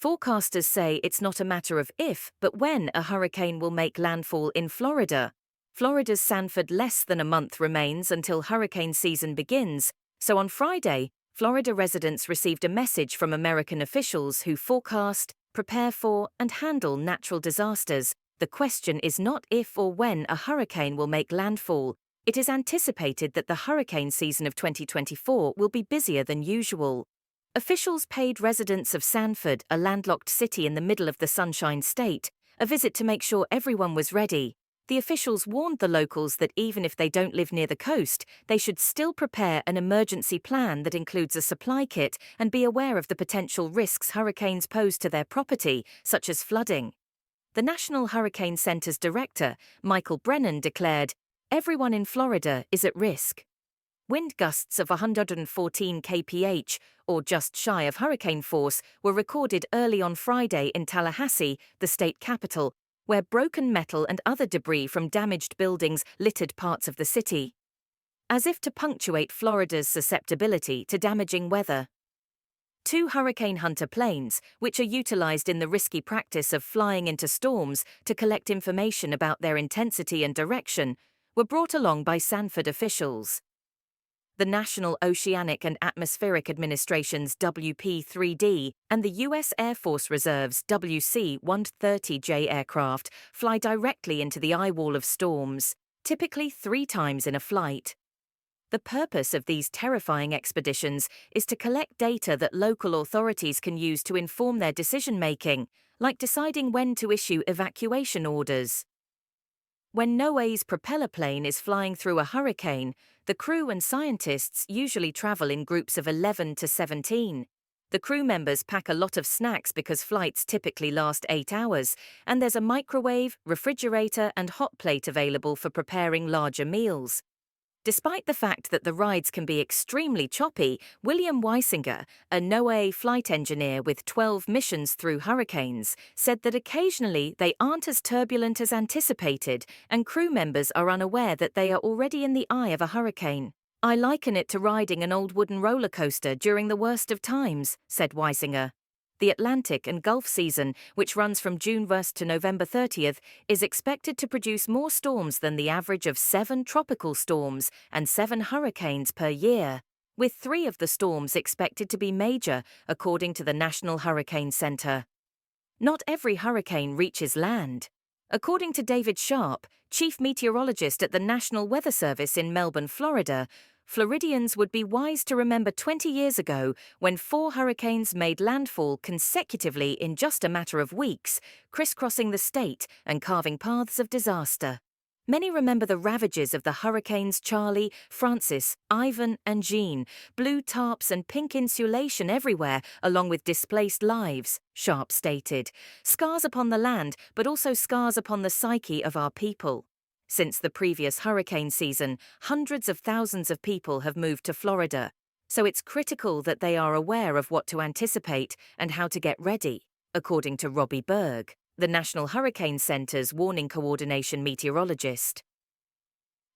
Forecasters say it's not a matter of if, but when a hurricane will make landfall in Florida. Florida's Sanford less than a month remains until hurricane season begins, so on Friday, Florida residents received a message from American officials who forecast, prepare for, and handle natural disasters. The question is not if or when a hurricane will make landfall. It is anticipated that the hurricane season of 2024 will be busier than usual. Officials paid residents of Sanford, a landlocked city in the middle of the Sunshine State, a visit to make sure everyone was ready. The officials warned the locals that even if they don't live near the coast, they should still prepare an emergency plan that includes a supply kit and be aware of the potential risks hurricanes pose to their property, such as flooding. The National Hurricane Center's director, Michael Brennan, declared, "Everyone in Florida is at risk." Wind gusts of 114 kph, or just shy of hurricane force, were recorded early on Friday in Tallahassee, the state capital, where broken metal and other debris from damaged buildings littered parts of the city. As if to punctuate Florida's susceptibility to damaging weather, 2 Hurricane Hunter planes, which are utilized in the risky practice of flying into storms to collect information about their intensity and direction, were brought along by Sanford officials. The National Oceanic and Atmospheric Administration's WP-3D and the U.S. Air Force Reserve's WC-130J aircraft fly directly into the eye wall of storms, typically 3 times in a flight. The purpose of these terrifying expeditions is to collect data that local authorities can use to inform their decision-making, like deciding when to issue evacuation orders. When NOAA's propeller plane is flying through a hurricane, the crew and scientists usually travel in groups of 11 to 17. The crew members pack a lot of snacks because flights typically last 8 hours, and there's a microwave, refrigerator, and hot plate available for preparing larger meals. Despite the fact that the rides can be extremely choppy, William Weisinger, a NOAA flight engineer with 12 missions through hurricanes, said that occasionally they aren't as turbulent as anticipated, and crew members are unaware that they are already in the eye of a hurricane. "I liken it to riding an old wooden roller coaster during the worst of times," said Weisinger. The Atlantic and Gulf season, which runs from June 1st to November 30th, is expected to produce more storms than the average of 7 tropical storms and 7 hurricanes per year, with 3 of the storms expected to be major, according to the National Hurricane Center. Not every hurricane reaches land. According to David Sharp, chief meteorologist at the National Weather Service in Melbourne, Florida, Floridians would be wise to remember 20 years ago when 4 hurricanes made landfall consecutively in just a matter of weeks, crisscrossing the state and carving paths of disaster. Many remember the ravages of the hurricanes Charlie, Francis, Ivan, and Jean, blue tarps and pink insulation everywhere, along with displaced lives, Sharp stated. Scars upon the land, but also scars upon the psyche of our people. Since the previous hurricane season, hundreds of thousands of people have moved to Florida, so it's critical that they are aware of what to anticipate and how to get ready, according to Robbie Berg, the National Hurricane Center's warning coordination meteorologist.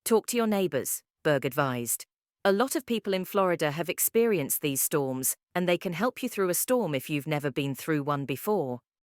Talk to your neighbors, Berg advised. A lot of people in Florida have experienced these storms, and they can help you through a storm if you've never been through one before.